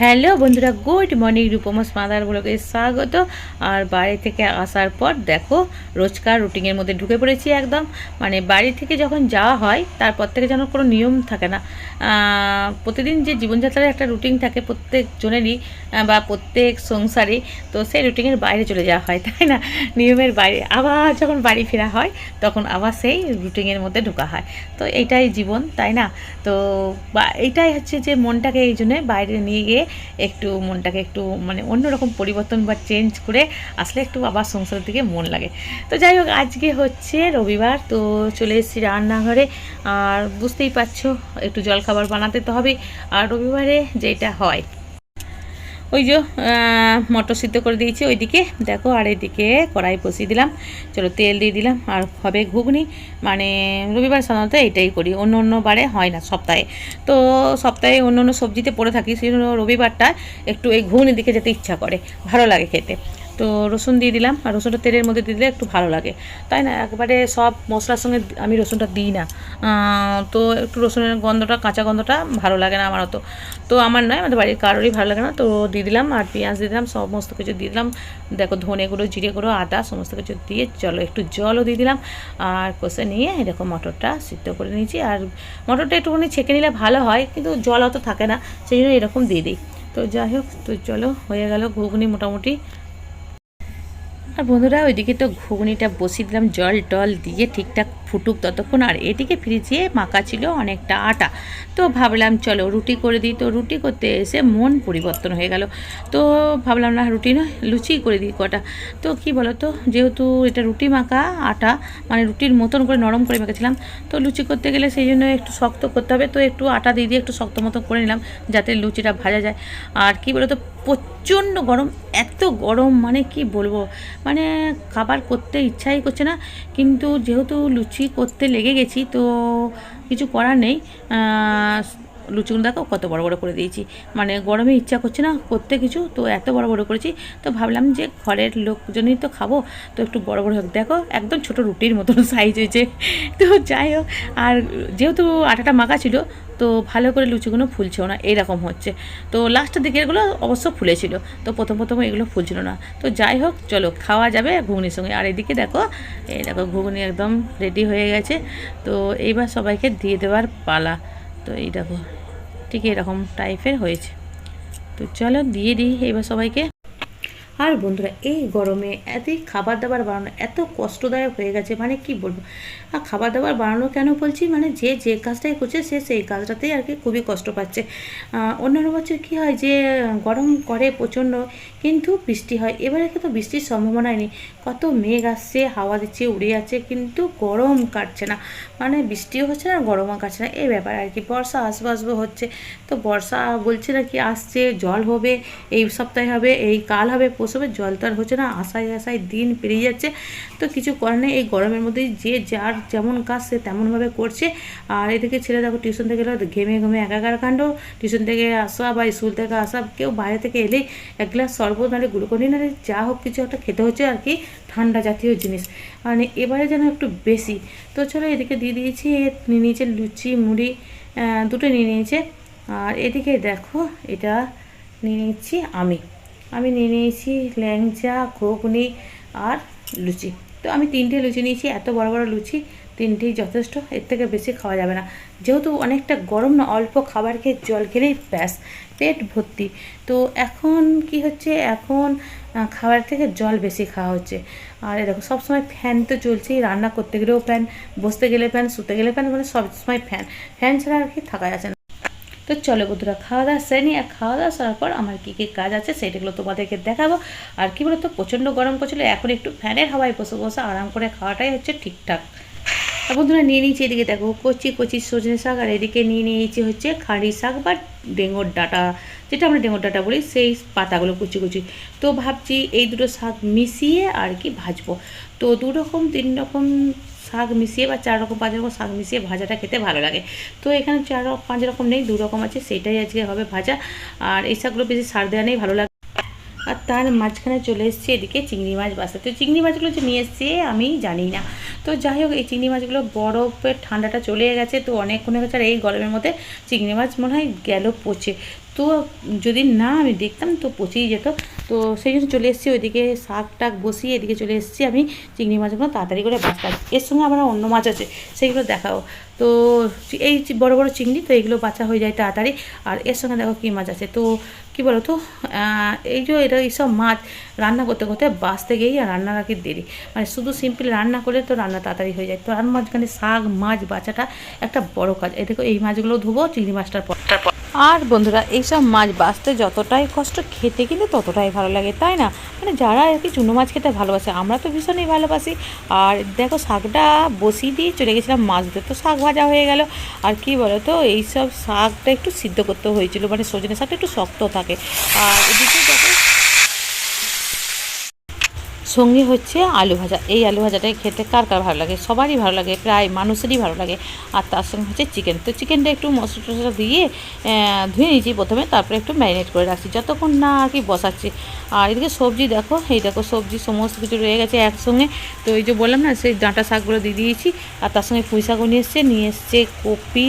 Hello বন্ধুরা, good morning. রূপমাস mother ব্লগে স্বাগত। আর বাড়ি থেকে আসার পর দেখো রোজকার রুটিনের মধ্যে ঢুকে পড়েছি একদম। মানে বাড়ি থেকে যখন যাওয়া হয় তারপর থেকে যেন কোনো নিয়ম থাকে না। প্রতিদিন যে জীবনযাত্রার একটা রুটিন থাকে প্রত্যেক জনেরই বা প্রত্যেক সংসারে, তো সেই রুটিনের বাইরে চলে যাওয়া হয়, তাই না? নিয়মের বাইরে আবার যখন বাড়ি ফেরা হয় তখন আবার সেই রুটিনের মধ্যে ঢোকা হয়। তো এইটাই জীবন, তাই না? তো এইটাই হচ্ছে যে মনটাকে এই জন্যে বাইরে নিয়ে গিয়ে একটু মনটাকে একটু মানে অন্যরকম পরিবর্তন বা চেঞ্জ করে আসলে একটু আবার সংসারের দিকে মন লাগে। তো যাই হোক, আজকে হচ্ছে রবিবার, তো চলে এসেছি রান্নাঘরে। আর বুঝতেই পারছো একটু জলখাবার বানাতে তো হবে। আর রবিবারে যেটা হয় ওই যে মটর সিদ্ধ করে দিয়েছি ওইদিকে দেখো, আর এইদিকে কড়াই বসিয়ে দিলাম। চলো তেল দিয়ে দিলাম আর হবে ঘুগনি। মানে রবিবার সাধারণত এটাই করি, অন্য অন্য বারে হয় না সপ্তাহে। তো সপ্তাহে অন্য অন্য সবজিতে পড়ে থাকি, সেই জন্য রবিবারটা একটু এই ঘুগনির দিকে যেতে ইচ্ছা করে, ভালো লাগে খেতে। তো রসুন দিয়ে দিলাম, আর রসুনটা তেলের মধ্যে দিয়ে দিলে একটু ভালো লাগে, তাই না? একবারে সব মশলার সঙ্গে আমি রসুনটা দিই না। তো একটু রসুনের গন্ধটা, কাঁচা গন্ধটা ভালো লাগে না আমার অত। তো আমার নয়, আমাদের বাড়ির কারোরই ভালো লাগে না। তো দিয়ে দিলাম আর পেঁয়াজ দিয়ে দিলাম, সমস্ত কিছু দিয়ে দিলাম। দেখো ধনে গুঁড়ো, জিরে গুঁড়ো, আদা সমস্ত কিছু দিয়ে চলো একটু জলও দিয়ে দিলাম। আর কষে নিয়ে এরকম মটরটা সিদ্ধ করে নিয়েছি। আর মটরটা একটুখানি ছেঁকে নিলে ভালো হয়, কিন্তু জল অত থাকে না, সেই জন্য এরকম দিয়ে দিই। তো যাই হোক, তো চলো হয়ে গেল ঘুগনি মোটামুটি। আর বন্ধুরা ওইদিকে তো ঘুগনিটা বসিয়ে দিলাম জল টল দিয়ে ঠিকঠাক ফুটুক ততক্ষণ। আর এদিকে ফ্রিজে মাখা ছিল অনেকটা আটা, তো ভাবলাম চলো রুটি করে দিই। তো রুটি করতে এসে মন পরিবর্তন হয়ে গেল। তো ভাবলাম না রুটি নয়, লুচি করে দিই কটা। তো কি বলো তো, যেহেতু এটা রুটি মাখা আটা, মানে রুটির মতন করে নরম করে মেখেছিলাম, তো লুচি করতে গেলে সেই জন্য একটু শক্ত করতে হবে। তো একটু আটা দিয়ে একটু শক্ত মতো করে নিলাম যাতে লুচিটা ভাজা যায়। আর কি বলো তো, প্রচণ্ড গরম, এত গরম মানে কি বলবো, মানে খাবার করতে ইচ্ছাই করছে না। কিন্তু যেহেতু লুচি করতে লেগে গেছি তো কিছু করার নেই। লুচিগুলো দেখো কত বড় বড় করে দিয়েছি, মানে গরমে ইচ্ছা করছে না করতে কিছু, তো এত বড় বড় করেছি। তো ভাবলাম যে ঘরের লোকজনই তো খাবো, তো একটু বড় বড় হোক। দেখো একদম ছোট রুটির মতন সাইজ হয়েছে। তো যাই হোক, আর যেহেতু আটাটা মাখা ছিল তো ভালো করে লুচিগুলো ফুলছেও না, এইরকম হচ্ছে। তো লাস্টের দিকে এগুলো অবশ্য ফুলেছিল, তো প্রথম প্রথম এগুলো ফুলছিল না। তো যাই হোক চলো খাওয়া যাবে ঘুগনির সঙ্গে। আর এদিকে দেখো, এই দেখো ঘুগনি একদম রেডি হয়ে গেছে। তো এইবার সবাইকে দিয়ে দেওয়ার পালা। তো এই দেখো ঠিক এরকম টাইপের হয়েছে। তো চলো দিয়ে দিই এবার সবাইকে। আর বন্ধুরা এই গরমে এতই খাবার দাবার বানানো এত কষ্টদায়ক হয়ে গেছে, মানে কি বলবো। আর খাবার দাবার বানানো কেন বলছি, মানে যে যে কাজটাই করছে সে সেই কাজটাতেই আর কি খুবই কষ্ট পাচ্ছে। অন্যান্য বছর কী হয় যে গরম করে প্রচণ্ড, কিন্তু বৃষ্টি হয়। এবারে কিন্তু বৃষ্টির সম্ভাবনাই নেই। কত মেঘ আসছে, হাওয়া দিচ্ছে, উড়ে যাচ্ছে, কিন্তু গরম কাটছে না। মানে বৃষ্টিও হচ্ছে না, গরমও কাটছে না, এই ব্যাপার আর কি। বর্ষা আসবো আসবো হচ্ছে, তো বর্ষা বলছে না কি আসছে, জল হবে, এই সপ্তাহে হবে, এই কাল হবে, পৌঁছবে, জল তো আর হচ্ছে না। আশায় আশায় দিন পেরিয়ে যাচ্ছে। তো কিছু করার নেই, এই গরমের মধ্যে যে যার যেমন কাজ সে তেমনভাবে করছে। আর এদিকে ছেলে দেখো টিউশন থেকে এলো, ঘেমে ঘেমে একাকার কাণ্ড। টিউশন থেকে আসা বা স্কুল থেকে আসা, কেউ বাইরে থেকে এলেই এক গ্লাস শরবত নাহলে গ্লুকোনি নাহলে যা হোক কিছু একটা খেতে হচ্ছে আর কি, ঠান্ডা জাতীয় জিনিস। মানে এবারে যেন একটু বেশি। তো চলো এদিকে দিয়ে দিয়েছি, নিয়ে নিয়েছে লুচি মুড়ি, দুটো নিয়ে নিয়েছে। আর এদিকে দেখো এটা নিয়ে নিচ্ছি আমি নিয়ে নিয়েছি ল্যাংচা, ঘুগনি আর লুচি। তো আমি 3টে লুচি নিয়েছি, এত বড় বড় লুচি, 3টেই যথেষ্ট, এর থেকে বেশি খাওয়া যাবে না। যেহেতু অনেকটা গরম না, অল্প খাবার খেয়ে জল খেলেই ব্যাস পেট ভর্তি। তো এখন কি হচ্ছে, এখন খাবার থেকে জল বেশি খাওয়া হচ্ছে। আর দেখো সবসময় ফ্যান তো চলছেই, রান্না করতে গেলেও ফ্যান, বসতে গেলে ফ্যান, শুতে গেলে ফ্যান, মানে সবসময় ফ্যান। ফ্যান ছাড়া আর কি থাকা যাচ্ছে না। তো চলো বন্ধুরা খাওয়া দাওয়া সেরে নিই। আর খাওয়া দাওয়া সারার পর আমার কী কী কাজ আছে সেটাগুলো তোমাদেরকে দেখাবো। আর কি বলতো, প্রচণ্ড গরম করছিলো, এখন একটু ফ্যানের হাওয়ায় বসে বসে আরাম করে খাওয়াটাই হচ্ছে ঠিকঠাক। আর বন্ধুরা নিয়ে নিয়েছি এদিকে দেখো কচি কচি সজনে শাক, আর এদিকে নিয়ে নিয়েছি হচ্ছে খাঁড়ি শাক বা ডেঙ্গর ডাঁটা, যেটা আমরা ডেঙ্গর ডাঁটা বলি, সেই পাতাগুলো কুচি কুচি। তো ভাবছি এই দুটো শাক মিশিয়ে আর কি ভাজবো। তো 2 রকম 3 রকম শাক মিশিয়ে বা 4 রকম 5 রকম শাক মিশিয়ে ভাজাটা খেতে ভালো লাগে। তো এখানে 4-5 রকম নেই, 2 রকম আছে, সেটাই আজকে হবে ভাজা। আর এই শাকগুলো বেশি সার দেওয়া নেই, ভালো লাগে। আর তার মাঝখানে চলে এসেছি এদিকে চিংড়ি মাছ বাসা। তো চিংড়ি মাছগুলো যে নিয়ে এসছে আমি জানি না। তো যাই হোক, এই চিংড়ি মাছগুলো বরফের ঠান্ডাটা চলে গেছে, তো অনেকক্ষণ হয়ে গেছে। আর এই গরমের মধ্যে চিংড়ি মাছ মনে হয় গেল পচে। তো যদি না আমি দেখতাম তো পচেই যেত। তো সেই জন্য চলে এসেছি ওইদিকে, শাক টাক বসিয়ে এদিকে চলে এসেছি আমি চিংড়ি মাছগুলো তাড়াতাড়ি করে বাঁচতাম। এর সঙ্গে আবার অন্য মাছ আছে, সেইগুলো দেখাও। তো এই বড় বড় চিংড়ি, তো এইগুলো বাঁচা হয়ে যায় তাড়াতাড়ি। আর এর সঙ্গে দেখো কী মাছ আছে। তো কী বলো তো, এই যে এটা এইসব মাছ রান্না করতে করতে বাঁচতে গিয়েই আর রান্নার আগে দেরি, মানে শুধু সিম্পল রান্না করলে তো রান্না তাড়াতাড়ি হয়ে যায়। তো আর মাঝখানে শাক মাছ বাঁচাটা একটা বড় কাজ। এই দেখো এই মাছগুলো ধুবো চিংড়ি মাছটার পর। আর বন্ধুরা, এইসব মাছ বাঁচতে যতটাই কষ্ট, খেতে কিন্তু ততটাই ভালো লাগে, তাই না? মানে যারা আর কি চুনো মাছ খেতে ভালোবাসে, আমরা তো ভীষণই ভালোবাসি। আর দেখো শাকটা বসিয়ে দিয়ে চলে গেছিলাম মাছ ধরতে, তো শাক ভাজা হয়ে গেল। আর কি বলো তো, এইসব শাকটা একটু সিদ্ধ করতে হয়েছিল, মানে সজনে শাকটা একটু শক্ত থাকে। আর এদিকে দেখো সঙ্গে হচ্ছে আলু ভাজা। এই আলু ভাজাটাই খেতে কার কার ভালো লাগে, সবারই ভালো লাগে, প্রায় মানুষেরই ভালো লাগে। আর তার সঙ্গে হচ্ছে চিকেন। তো চিকেনটা একটু মশলা টশলা দিয়ে ধুয়ে নিয়েছি প্রথমে, তারপরে একটু ম্যারিনেট করে রাখছি যতক্ষণ না আর কি বসাচ্ছি। আর এদিকে সবজি দেখো, এই দেখো সবজি সমস্ত কিছু রয়ে গেছে একসঙ্গে। তো এই যে বললাম না, সেই ডাঁটা শাকগুলো দিয়ে দিয়েছি। আর তার সঙ্গে পুঁই শাকও নিয়ে এসছে কপি,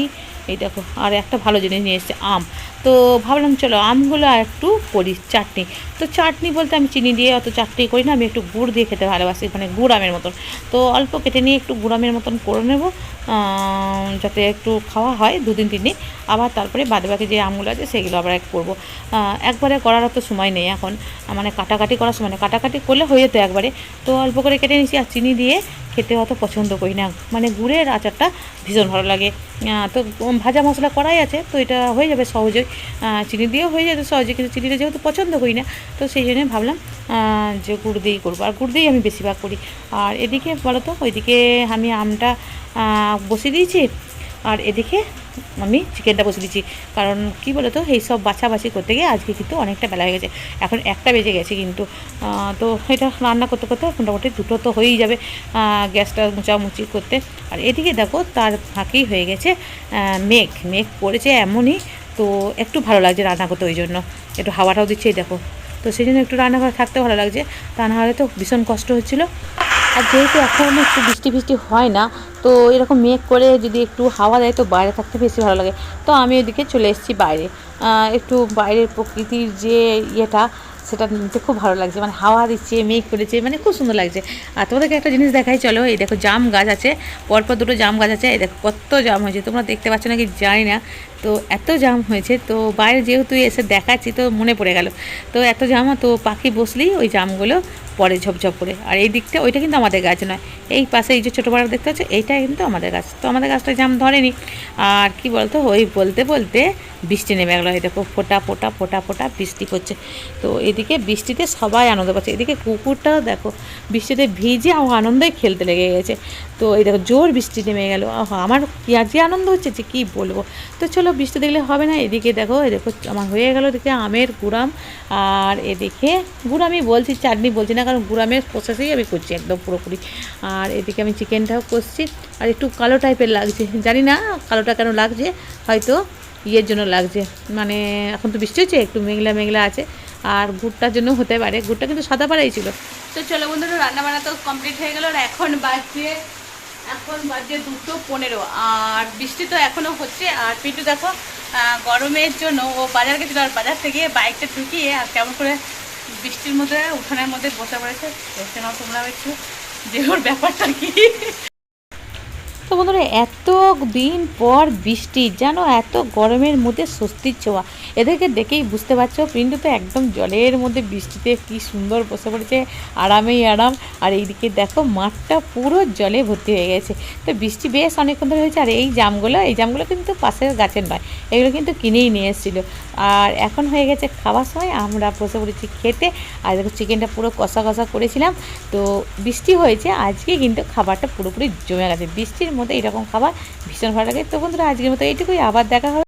এই দেখো। আর একটা ভালো জিনিস নিয়ে এসছে আম। তো ভাবলাম চলো আমগুলো আর একটু করি চাটনি। তো চাটনি বলতে আমি চিনি দিয়ে অত চাটনি করি না, আমি একটু গুড় দিয়ে খেতে ভালোবাসি, মানে গুড় আমের মতন। তো অল্প কেটে নিয়ে একটু গুড় আমের মতন করে নেব, যাতে একটু খাওয়া হয় 2 দিন 3 দিন। আবার তারপরে বাদবাকি যে আমগুলো আছে সেগুলো আবার করবো। একবারে করার তো সময় নেই এখন, মানে কাটাকাটি করার সময় নেই, কাটাকাটি করলে হয়ে যেত একবারে। তো অল্প করে কেটে নিয়েছি। আর চিনি দিয়ে খেতে অত পছন্দ করি না, মানে গুড়ের আচারটা ভীষণ ভালো লাগে। তো ভাজা মশলা করাই আছে, তো এটা হয়ে যাবে সহজেই, চিনি দিয়েও হয়ে যেত সহজে, কিন্তু চিনিটা যেহেতু পছন্দ করি না, তো সেই জন্য ভাবলাম যে গুড় দিয়েই করবো। আর গুড় দিয়েই আমি বেশিরভাগ করি। আর এদিকে বলো তো, ওইদিকে আমি আমটা বসিয়ে দিয়েছি, আর এদিকে আমি চিকেনটা বসে দিচ্ছি। কারণ কি বলো তো, এইসব বাছাবাছি করতে গিয়ে আজকে কিন্তু অনেকটা বেলা হয়ে গেছে, এখন 1টা বেজে গেছে কিন্তু। তো এটা রান্না করতে করতে মোটামুটি 2টো তো হয়েই যাবে, গ্যাসটা মোচামুচি করতে। আর এদিকে দেখো তার ফাঁকেই হয়ে গেছে মেঘ মেঘ পড়েছে এমনই। তো একটু ভালো লাগছে রান্না করতে, ওই জন্য একটু হাওয়াটাও দিচ্ছে, দেখো। তো সেই জন্য একটু রান্নাঘরে থাকতে ভালো লাগছে, তা না হলে তো ভীষণ কষ্ট হচ্ছিলো। আর যেহেতু এখন একটু বৃষ্টি ফিষ্টি হয় না, তো এরকম মেঘ করে যদি একটু হাওয়া দেয় তো বাইরে থাকতে বেশি ভালো লাগে। তো আমি ওইদিকে চলে এসেছি বাইরে, একটু বাইরের প্রকৃতির যে ইয়েটা সেটা নিতে খুব ভালো লাগছে, মানে হাওয়া দিচ্ছে, মেঘ করেছে, মানে খুব সুন্দর লাগছে। আর তোমাদেরকে একটা জিনিস দেখাই চলো, এই দেখো জাম গাছ আছে, পরপর 2টো জাম গাছ আছে, এই দেখো কত জাম হয়েছে, তোমরা দেখতে পাচ্ছ নাকি জানি না। তো এত জাম হয়েছে, তো বাইরে যেহেতু এসে দেখাচ্ছি তো মনে পড়ে গেল। তো এত জাম, তো পাখি বসলেই ওই জামগুলো পরে ঝপঝপ করে। আর এই দিকটা ওইটা কিন্তু আমাদের গাছ নয়, এই পাশে এই যে ছোটো পাড়া দেখতে পাচ্ছ, এইটাই কিন্তু আমাদের গাছ। তো আমাদের গাছটা জাম ধরেনি। আর কি বলতো, ওই বলতে বলতে বৃষ্টি নেমে গেলো, এই দেখো ফোটা ফোটা ফোটা ফোটা বৃষ্টি পড়ছে। তো এদিকে বৃষ্টিতে সবাই আনন্দ পাচ্ছে, এদিকে কুকুরটাও দেখো বৃষ্টিতে ভিজে আনন্দই খেলতে লেগে গেছে। তো এই দেখো জোর বৃষ্টি নেমে গেল, আমার কি আর যে আনন্দ হচ্ছে যে কী বলবো। তো চলো বৃষ্টি দেখলে হবে না, এদিকে দেখো আমার হয়ে গেল এদিকে আমের গুড়াম। আর এদিকে গুড়ামই বলছি, চাটনি বলছি না, কারণ গুড়ামের প্রসেসেই আমি করছি একদম পুরোপুরি। আর এদিকে আমি চিকেনটাও করছি। আর একটু কালো টাইপের লাগছে, জানি না কালোটা কেন লাগছে, হয়তো ইয়ের জন্য লাগছে, মানে এখন তো বৃষ্টি হচ্ছে একটু মেঘলা মেঘলা আছে, আর গুড়টার জন্য হতে পারে, গুড়টা কিন্তু সাদা পাড়াই ছিল। তো চলো বন্ধুরা, রান্না বান্না তো কমপ্লিট হয়ে গেল। আর এখন বাজে 2:15। আর বৃষ্টি তো এখনও হচ্ছে। আর পিটু দেখো গরমের জন্য ও বাজার গেছিলো, আর বাজার থেকে বাইকটা ঢুকিয়ে আর কেমন করে বৃষ্টির মধ্যে উঠানের মধ্যে বসে পড়েছে। দেখতে নাও তোমরা একটু যে ওর ব্যাপারটা কি। তো বন্ধুরা, এত দিন পর বৃষ্টি, যেন এত গরমের মধ্যে স্বস্তির ছোঁয়া। এদেরকে দেখেই বুঝতে পারছো, পিন্টু তো একদম জলের মধ্যে বৃষ্টিতে কি সুন্দর বসে পড়েছে, আরামেই আরাম। আর এইদিকে দেখো মাঠটা পুরো জলে ভর্তি হয়ে গেছে। তো বৃষ্টি বেশ অনেকক্ষণ ধরে হয়েছে। আর এই জামগুলো কিন্তু পাশের গাছের নয়, এগুলো কিন্তু কিনেই নিয়ে এসেছিলো। আর এখন হয়ে গেছে খাওয়ার সময়, আমরা বসে পড়েছি খেতে। আর দেখো চিকেনটা পুরো কষা কষা করেছিলাম। তো বৃষ্টি হয়েছে আজকে, কিন্তু খাবারটা পুরোপুরি জমে গেছে। বৃষ্টির মধ্যে এরকম খাবার ভীষণ ভালো লাগে। তো বন্ধুরা, আজকের মতো এইটুকুই, আবার দেখা হবে।